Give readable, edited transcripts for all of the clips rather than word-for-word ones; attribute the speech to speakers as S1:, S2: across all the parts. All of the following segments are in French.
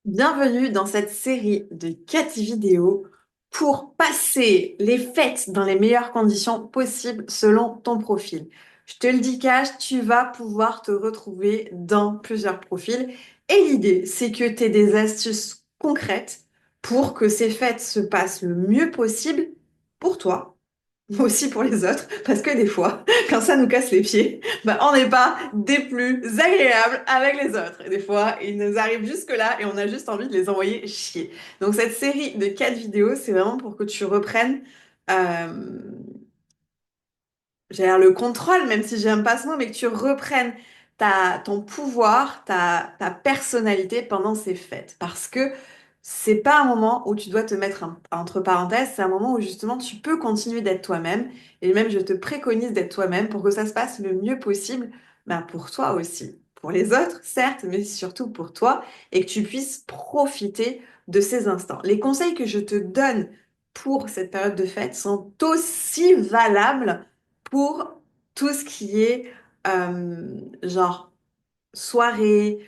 S1: Bienvenue dans cette série de 4 vidéos pour passer les fêtes dans les meilleures conditions possibles selon ton profil. Je te le dis cash, tu vas pouvoir te retrouver dans plusieurs profils et l'idée, c'est que tu aies des astuces concrètes pour que ces fêtes se passent le mieux possible pour toi aussi pour les autres, parce que des fois, quand ça nous casse les pieds, bah, on n'est pas des plus agréables avec les autres. Et des fois, ils nous arrivent jusque-là et on a juste envie de les envoyer chier. Donc cette série de 4 vidéos, c'est vraiment pour que tu reprennes euh, j'allais dire le contrôle, même si j'aime pas ce mot, mais que tu reprennes ton pouvoir, ta personnalité pendant ces fêtes. Parce que c'est pas un moment où tu dois te mettre entre parenthèses, c'est un moment où justement tu peux continuer d'être toi-même. Et même, je te préconise d'être toi-même pour que ça se passe le mieux possible, ben, pour toi aussi. Pour les autres, certes, mais surtout pour toi, et que tu puisses profiter de ces instants. Les conseils que je te donne pour cette période de fête sont aussi valables pour tout ce qui est genre soirée,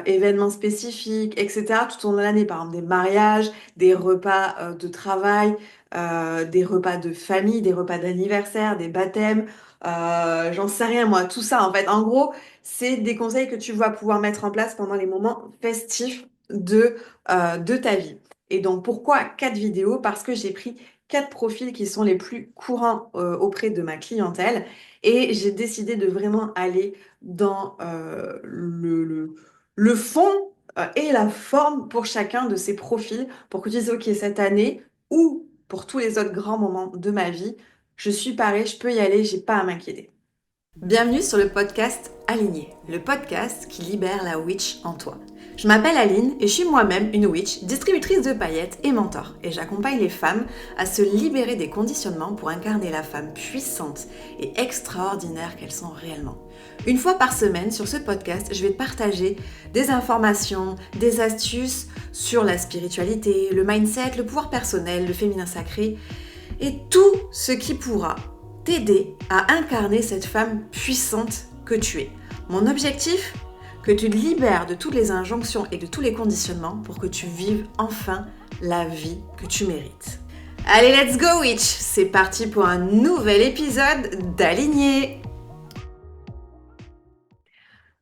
S1: événements spécifiques, etc. tout au long de l'année. Par exemple, des mariages, des repas de travail, des repas de famille, des repas d'anniversaire, des baptêmes, j'en sais rien moi. Tout ça, en fait, en gros, c'est des conseils que tu vas pouvoir mettre en place pendant les moments festifs de ta vie. Et donc, pourquoi 4 vidéos? Parce que j'ai pris 4 profils qui sont les plus courants auprès de ma clientèle et j'ai décidé de vraiment aller dans le fond et la forme pour chacun de ces profils pour que tu dises, OK, cette année ou pour tous les autres grands moments de ma vie, je suis parée, je peux y aller, j'ai pas à m'inquiéter. Bienvenue sur le podcast Aligné, le podcast qui libère la witch en toi. Je m'appelle Aline et je suis moi-même une witch, distributrice de paillettes et mentor. Et j'accompagne les femmes à se libérer des conditionnements pour incarner la femme puissante et extraordinaire qu'elles sont réellement. Une fois par semaine sur ce podcast, je vais te partager des informations, des astuces sur la spiritualité, le mindset, le pouvoir personnel, le féminin sacré et tout ce qui pourra t'aider à incarner cette femme puissante que tu es. Mon objectif, que tu te libères de toutes les injonctions et de tous les conditionnements pour que tu vives enfin la vie que tu mérites. Allez, let's go witch! C'est parti pour un nouvel épisode d'Aligné.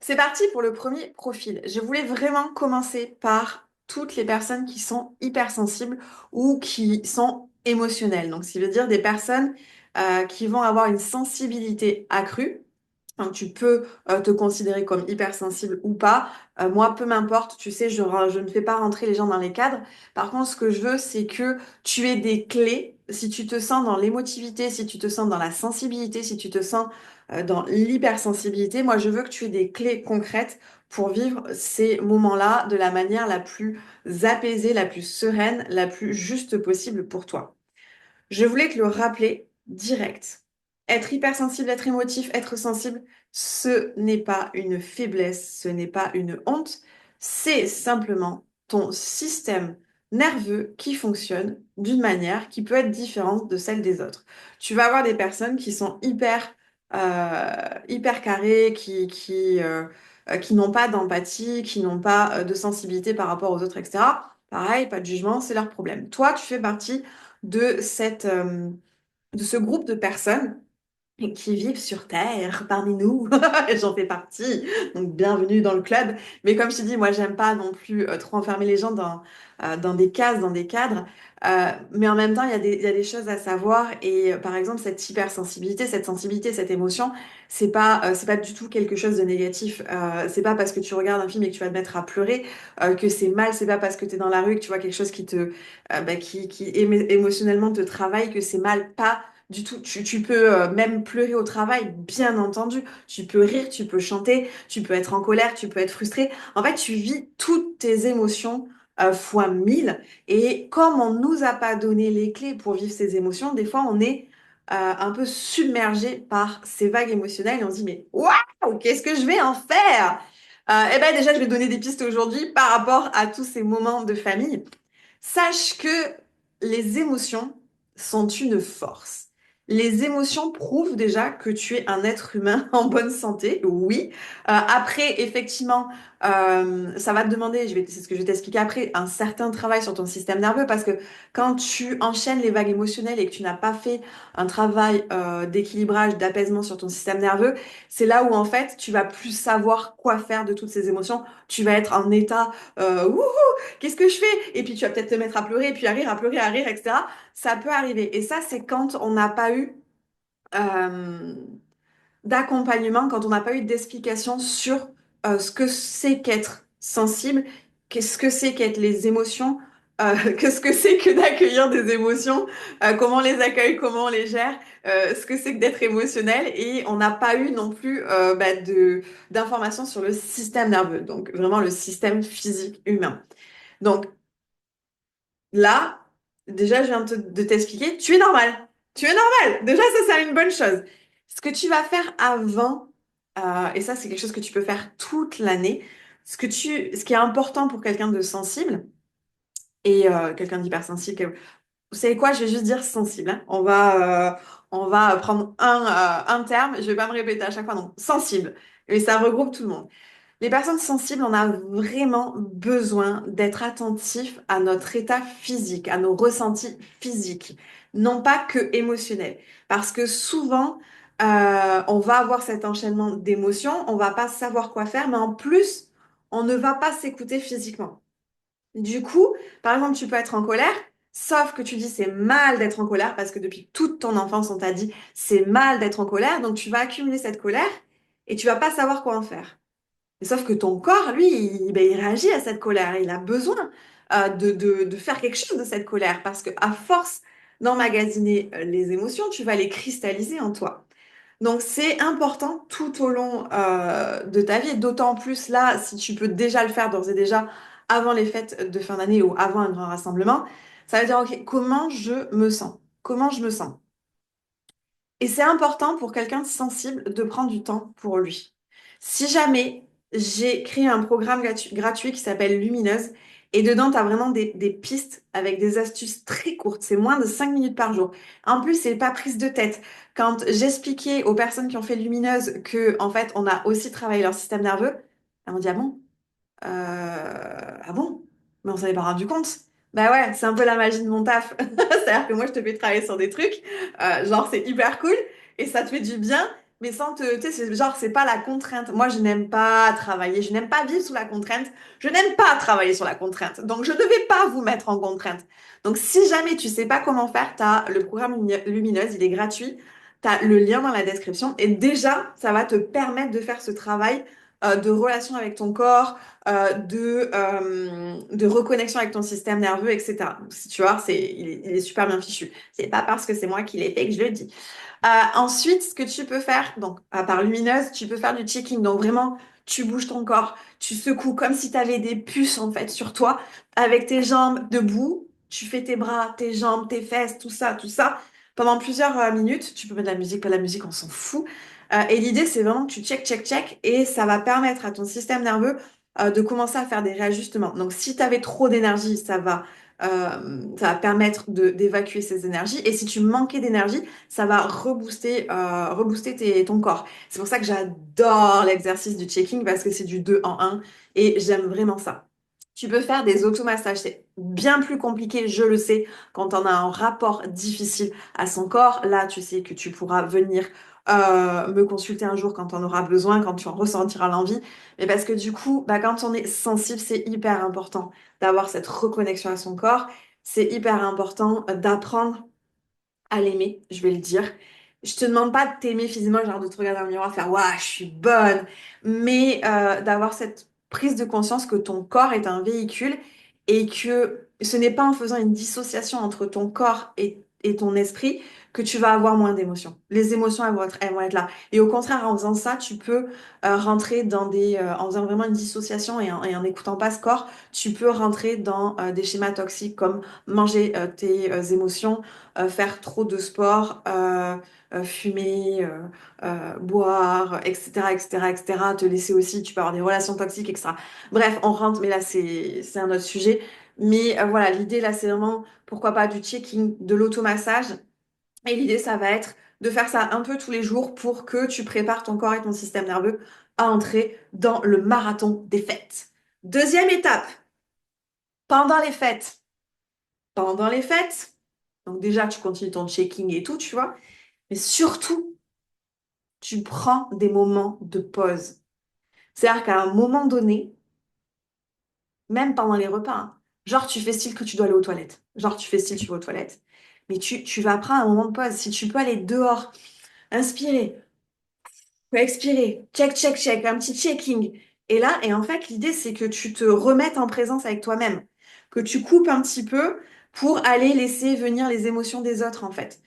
S1: C'est parti pour le premier profil. Je voulais vraiment commencer par toutes les personnes qui sont hypersensibles ou qui sont émotionnelles. Donc, ce qui veut dire des personnes qui vont avoir une sensibilité accrue. Donc, tu peux te considérer comme hypersensible ou pas. Moi, peu m'importe, tu sais, je ne fais pas rentrer les gens dans les cadres. Par contre, ce que je veux, c'est que tu aies des clés. Si tu te sens dans l'émotivité, si tu te sens dans la sensibilité, si tu te sens dans l'hypersensibilité, moi, je veux que tu aies des clés concrètes pour vivre ces moments-là de la manière la plus apaisée, la plus sereine, la plus juste possible pour toi. Je voulais te le rappeler direct. Être hypersensible, être émotif, être sensible, ce n'est pas une faiblesse, ce n'est pas une honte, c'est simplement ton système nerveux qui fonctionne d'une manière qui peut être différente de celle des autres. Tu vas avoir des personnes qui sont hyper carrées, qui n'ont pas d'empathie, qui n'ont pas de sensibilité par rapport aux autres, etc. Pareil, pas de jugement, c'est leur problème. Toi, tu fais partie de ce groupe de personnes qui vivent sur Terre parmi nous. J'en fais partie, donc bienvenue dans le club. Mais comme je te dis, moi, j'aime pas non plus trop enfermer les gens dans des cases, dans des cadres. Mais en même temps, il y a des choses à savoir. Et par exemple, cette hypersensibilité, cette sensibilité, cette émotion, c'est pas du tout quelque chose de négatif. C'est pas parce que tu regardes un film et que tu vas te mettre à pleurer que c'est mal. C'est pas parce que tu es dans la rue et que tu vois quelque chose qui émotionnellement te travaille que c'est mal. Pas du tout. Tu peux même pleurer au travail, bien entendu. Tu peux rire, tu peux chanter, tu peux être en colère, tu peux être frustré. En fait, tu vis toutes tes émotions fois 1000. Et comme on nous a pas donné les clés pour vivre ces émotions, des fois, on est un peu submergé par ces vagues émotionnelles et on se dit, mais waouh, qu'est-ce que je vais en faire? Eh ben déjà, je vais donner des pistes aujourd'hui par rapport à tous ces moments de famille. Sache que les émotions sont une force. Les émotions prouvent déjà que tu es un être humain en bonne santé, oui. Après, effectivement, ça va te demander, c'est ce que je vais t'expliquer après, un certain travail sur ton système nerveux parce que quand tu enchaînes les vagues émotionnelles et que tu n'as pas fait un travail d'équilibrage, d'apaisement sur ton système nerveux, c'est là où en fait tu vas plus savoir quoi faire de toutes ces émotions. Tu vas être en état, wouhou, qu'est-ce que je fais? Et puis tu vas peut-être te mettre à pleurer, et puis à pleurer, à rire, etc. Ça peut arriver. Et ça, c'est quand on n'a pas eu euh, d'accompagnement, quand on n'a pas eu d'explication sur ce que c'est qu'être sensible, qu'est-ce que c'est qu'être les émotions, qu'est-ce que c'est que d'accueillir des émotions, comment on les accueille, comment on les gère, ce que c'est que d'être émotionnel. Et on n'a pas eu non plus d'informations sur le système nerveux, donc vraiment le système physique humain. Donc, là, déjà, je viens de t'expliquer, tu es normal. Tu es normal. Déjà, ça, c'est une bonne chose. Ce que tu vas faire avant, et ça, c'est quelque chose que tu peux faire toute l'année, ce qui est important pour quelqu'un de sensible et quelqu'un d'hypersensible, vous savez quoi, je vais juste dire sensible, hein. On va prendre un terme, je vais pas me répéter à chaque fois, non, sensible. Et ça regroupe tout le monde. Les personnes sensibles, on a vraiment besoin d'être attentifs à notre état physique, à nos ressentis physiques, non pas que émotionnels. Parce que souvent, on va avoir cet enchaînement d'émotions, on va pas savoir quoi faire, mais en plus, on ne va pas s'écouter physiquement. Du coup, par exemple, tu peux être en colère, sauf que tu dis c'est mal d'être en colère parce que depuis toute ton enfance, on t'a dit c'est mal d'être en colère, donc tu vas accumuler cette colère et tu vas pas savoir quoi en faire. Mais sauf que ton corps, lui, il réagit à cette colère. Il a besoin de faire quelque chose de cette colère parce que à force d'emmagasiner les émotions, tu vas les cristalliser en toi. Donc c'est important tout au long de ta vie, d'autant plus là, si tu peux déjà le faire d'ores et déjà avant les fêtes de fin d'année ou avant un grand rassemblement, ça veut dire, OK, comment je me sens? Comment je me sens? Et c'est important pour quelqu'un de sensible de prendre du temps pour lui. Si jamais j'ai créé un programme gratuit qui s'appelle Lumineuse, et dedans, tu as vraiment des pistes avec des astuces très courtes. C'est moins de 5 minutes par jour. En plus, c'est pas prise de tête. Quand j'expliquais aux personnes qui ont fait Lumineuse que, en fait, on a aussi travaillé leur système nerveux, elles m'ont dit, ah bon? Ah bon? Mais on s'en est pas rendu compte. Bah ouais, c'est un peu la magie de mon taf. C'est-à-dire que moi, je te fais travailler sur des trucs, genre c'est hyper cool et ça te fait du bien, mais sans te, tu sais, genre c'est pas la contrainte. Moi, je n'aime pas travailler, je n'aime pas vivre sous la contrainte, je n'aime pas travailler sur la contrainte. Donc, je ne vais pas vous mettre en contrainte. Donc, si jamais tu sais pas comment faire, tu as le programme Lumineuse, il est gratuit. Tu as le lien dans la description et déjà, ça va te permettre de faire ce travail de relation avec ton corps, de reconnexion avec ton système nerveux, etc. Donc, si tu vois, il est super bien fichu. C'est pas parce que c'est moi qui l'ai fait que je le dis. Ensuite, ce que tu peux faire, donc à part lumineuse, tu peux faire du checking. Donc vraiment, tu bouges ton corps, tu secoues comme si tu avais des puces en fait sur toi, avec tes jambes debout. Tu fais tes bras, tes jambes, tes fesses, tout ça, pendant plusieurs minutes. Tu peux mettre de la musique, pas de la musique, on s'en fout. Et l'idée, c'est vraiment que tu check, et ça va permettre à ton système nerveux de commencer à faire des réajustements. Donc, si tu avais trop d'énergie, ça va permettre d'évacuer ces énergies. Et si tu manquais d'énergie, ça va rebooster ton corps. C'est pour ça que j'adore l'exercice du checking parce que c'est du 2 en un et j'aime vraiment ça. Tu peux faire des automassages, c'est bien plus compliqué, je le sais, quand on a un rapport difficile à son corps. Là, tu sais que tu pourras venir me consulter un jour quand on aura besoin, quand tu en ressentiras l'envie. Mais parce que du coup, bah, quand on est sensible, c'est hyper important d'avoir cette reconnexion à son corps. C'est hyper important d'apprendre à l'aimer, je vais le dire. Je te demande pas de t'aimer physiquement, genre de te regarder dans le miroir, faire waouh, je suis bonne, mais d'avoir cette prise de conscience que ton corps est un véhicule et que ce n'est pas en faisant une dissociation entre ton corps et ton esprit que tu vas avoir moins d'émotions. Les émotions, elles vont être là. Et au contraire, en faisant ça, tu peux rentrer dans en faisant vraiment une dissociation et en n'écoutant pas ce corps, tu peux rentrer dans des schémas toxiques comme manger tes émotions, faire trop de sport, fumer, boire, etc., etc., etc., te laisser aussi, tu peux avoir des relations toxiques, etc. Bref, on rentre, mais là, c'est un autre sujet. Mais voilà, l'idée, là, c'est vraiment, pourquoi pas, du checking, de l'automassage. Et l'idée, ça va être de faire ça un peu tous les jours pour que tu prépares ton corps et ton système nerveux à entrer dans le marathon des fêtes. Deuxième étape, pendant les fêtes. Pendant les fêtes, donc déjà, tu continues ton checking et tout, tu vois, mais surtout, tu prends des moments de pause. C'est-à-dire qu'à un moment donné, même pendant les repas, hein, genre tu fais style que tu dois aller aux toilettes. Genre tu fais style tu vas aux toilettes. Mais tu vas prendre un moment de pause. Si tu peux aller dehors, inspirer, faut expirer, check, check, check, un petit checking. Et en fait, l'idée, c'est que tu te remettes en présence avec toi-même, que tu coupes un petit peu pour aller laisser venir les émotions des autres, en fait.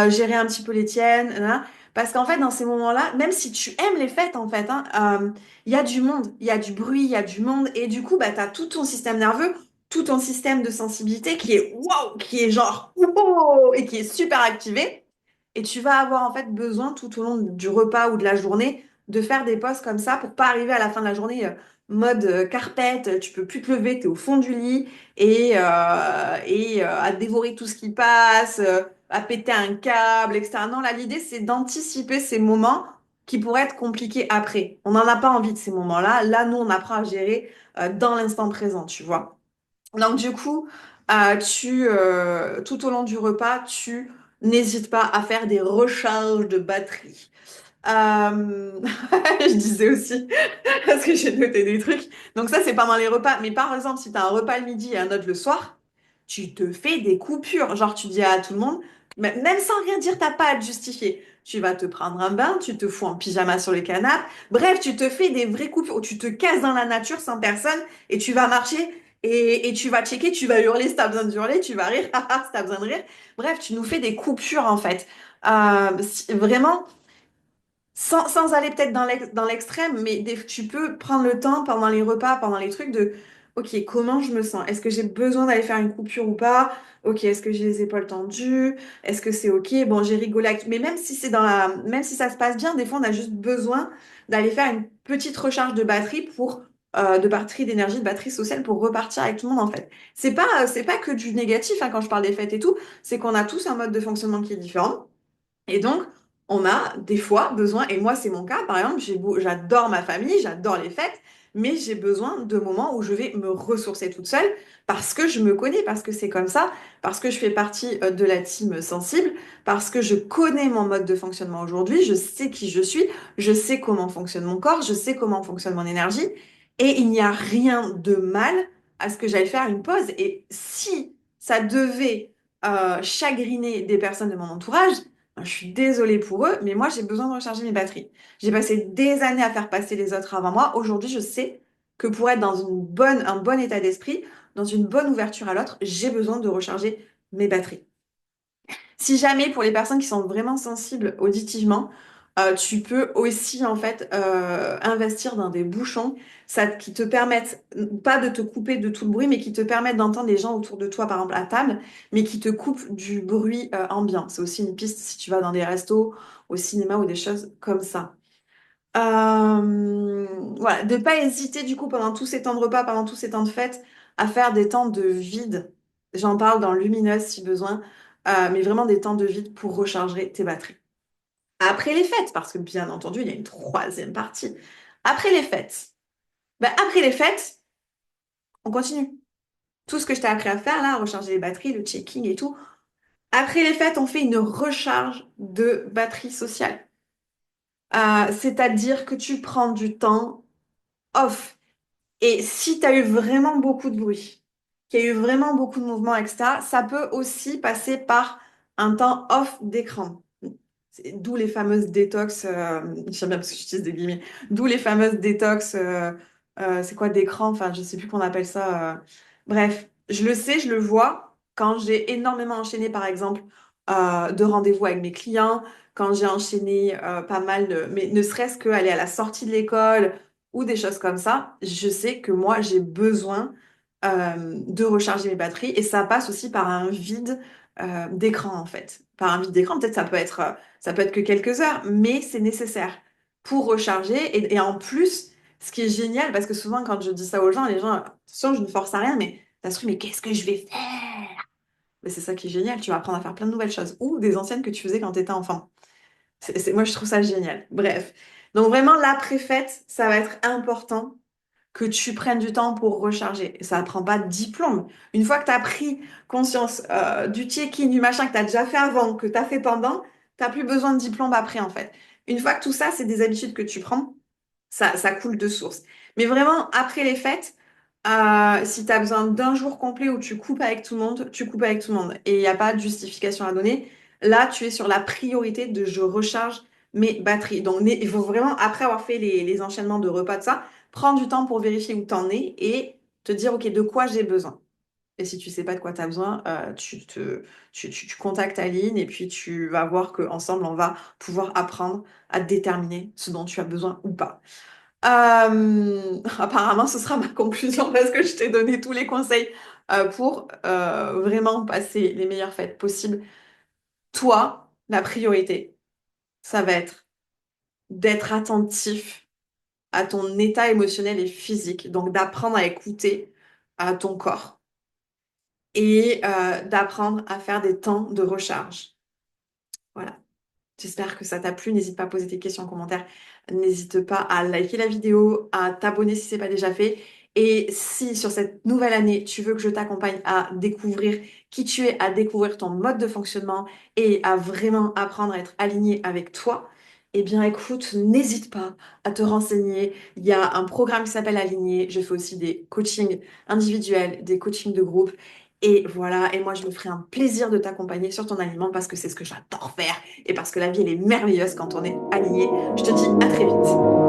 S1: Gérer un petit peu les tiennes, hein. Parce qu'en fait, dans ces moments-là, même si tu aimes les fêtes, en fait, hein, il y a du monde, il y a du bruit, il y a du monde, et du coup, bah, tu as tout ton système nerveux, tout ton système de sensibilité qui est wow, qui est genre wow, et qui est super activé. Et tu vas avoir en fait besoin tout au long du repas ou de la journée de faire des pauses comme ça pour pas arriver à la fin de la journée mode carpette, tu peux plus te lever, tu es au fond du lit et à dévorer tout ce qui passe, à péter un câble, etc. Non, là, l'idée, c'est d'anticiper ces moments qui pourraient être compliqués après. On n'en a pas envie de ces moments-là. Là, nous, on apprend à gérer dans l'instant présent, tu vois. Donc du coup, tout au long du repas, tu n'hésites pas à faire des recharges de batterie. Je disais aussi, parce que j'ai noté des trucs. Donc ça, c'est pendant les repas. Mais par exemple, si tu as un repas le midi et un autre le soir, tu te fais des coupures. Genre, tu dis à tout le monde, même sans rien dire, t'as pas à te justifier. Tu vas te prendre un bain, tu te fous en pyjama sur le canapé. Bref, tu te fais des vraies coupures où tu te casses dans la nature sans personne et tu vas marcher et tu vas checker, tu vas hurler si t'as besoin de hurler, tu vas rire si t'as besoin de rire. Bref, tu nous fais des coupures en fait. Vraiment. Sans aller peut-être dans l'extrême, mais tu peux prendre le temps pendant les repas, pendant les trucs de, OK, comment je me sens? Est-ce que j'ai besoin d'aller faire une coupure ou pas? OK, est-ce que j'ai les épaules tendues? Est-ce que c'est OK? Bon, j'ai rigolé mais même si même si ça se passe bien, des fois, on a juste besoin d'aller faire une petite recharge de batterie de batterie d'énergie, de batterie sociale pour repartir avec tout le monde, en fait. C'est pas que du négatif, hein, quand je parle des fêtes et tout, c'est qu'on a tous un mode de fonctionnement qui est différent. Et donc, on a des fois besoin, et moi c'est mon cas, par exemple, j'adore ma famille, j'adore les fêtes, mais j'ai besoin de moments où je vais me ressourcer toute seule parce que je me connais, parce que c'est comme ça, parce que je fais partie de la team sensible, parce que je connais mon mode de fonctionnement aujourd'hui, je sais qui je suis, je sais comment fonctionne mon corps, je sais comment fonctionne mon énergie, et il n'y a rien de mal à ce que j'aille faire une pause. Et si ça devait chagriner des personnes de mon entourage, je suis désolée pour eux, mais moi, j'ai besoin de recharger mes batteries. J'ai passé des années à faire passer les autres avant moi. Aujourd'hui, je sais que pour être dans un bon état d'esprit, dans une bonne ouverture à l'autre, j'ai besoin de recharger mes batteries. Si jamais, pour les personnes qui sont vraiment sensibles auditivement, tu peux aussi en fait investir dans des bouchons qui te permettent pas de te couper de tout le bruit, mais qui te permettent d'entendre les gens autour de toi, par exemple à table, mais qui te coupent du bruit ambiant. C'est aussi une piste si tu vas dans des restos, au cinéma ou des choses comme ça. Voilà, de pas hésiter du coup pendant tous ces temps de repas, pendant tous ces temps de fête, à faire des temps de vide. J'en parle dans Lumineuse si besoin, mais vraiment des temps de vide pour recharger tes batteries. Après les fêtes, parce que bien entendu, il y a une troisième partie. Après les fêtes, après les fêtes, on continue. Tout ce que je t'ai appris à faire là, recharger les batteries, le checking et tout. Après les fêtes, on fait une recharge de batterie sociale. C'est-à-dire que tu prends du temps off. Et si tu as eu vraiment beaucoup de bruit, qu'il y a eu vraiment beaucoup de mouvements, etc., ça peut aussi passer par un temps off d'écran. D'où les fameuses détox, j'aime bien parce que j'utilise des guillemets, d'où les fameuses détox, c'est quoi d'écran, enfin je sais plus qu'on appelle ça. Bref, je le sais, je le vois quand j'ai énormément enchaîné par exemple de rendez-vous avec mes clients, quand j'ai enchaîné pas mal mais ne serait-ce qu'aller à la sortie de l'école ou des choses comme ça, je sais que moi j'ai besoin de recharger mes batteries et ça passe aussi par un vide d'écran en fait. Par un vide d'écran, peut-être ça peut être que quelques heures, mais c'est nécessaire pour recharger. Et en plus, ce qui est génial, parce que souvent quand je dis ça aux gens, les gens, attention, je ne force à rien, mais t'as ce truc, mais qu'est-ce que je vais faire? Mais c'est ça qui est génial, tu vas apprendre à faire plein de nouvelles choses ou des anciennes que tu faisais quand tu étais enfant. Moi, je trouve ça génial. Bref. Donc vraiment, l'après-fête, ça va être important que tu prennes du temps pour recharger. Et ça ne prend pas de diplôme. Une fois que tu as pris conscience du check-in, du machin que tu as déjà fait avant, que tu as fait pendant, tu n'as plus besoin de diplôme après, en fait. Une fois que tout ça, c'est des habitudes que tu prends, ça coule de source. Mais vraiment, après les fêtes, si tu as besoin d'un jour complet où tu coupes avec tout le monde, tu coupes avec tout le monde. Et il n'y a pas de justification à donner. Là, tu es sur la priorité de je recharge mes batteries. Donc, il faut vraiment, après avoir fait les enchaînements de repas de ça, prendre du temps pour vérifier où tu en es et te dire, OK, de quoi j'ai besoin. Et si tu sais pas de quoi tu as besoin, tu contactes Aline et puis tu vas voir qu'ensemble, on va pouvoir apprendre à déterminer ce dont tu as besoin ou pas. Apparemment, ce sera ma conclusion parce que je t'ai donné tous les conseils pour vraiment passer les meilleures fêtes possibles. Toi, la priorité, ça va être d'être attentif à ton état émotionnel et physique, donc d'apprendre à écouter ton corps et d'apprendre à faire des temps de recharge. Voilà. J'espère que ça t'a plu. N'hésite pas à poser tes questions en commentaire. N'hésite pas à liker la vidéo, à t'abonner si ce n'est pas déjà fait. Et si sur cette nouvelle année, tu veux que je t'accompagne à découvrir qui tu es, à découvrir ton mode de fonctionnement et à vraiment apprendre à être aligné avec toi, eh bien écoute, n'hésite pas à te renseigner. Il y a un programme qui s'appelle Aligné. Je fais aussi des coachings individuels, des coachings de groupe. Et voilà, et moi je me ferai un plaisir de t'accompagner sur ton aliment parce que c'est ce que j'adore faire et parce que la vie, elle est merveilleuse quand on est aligné. Je te dis à très vite.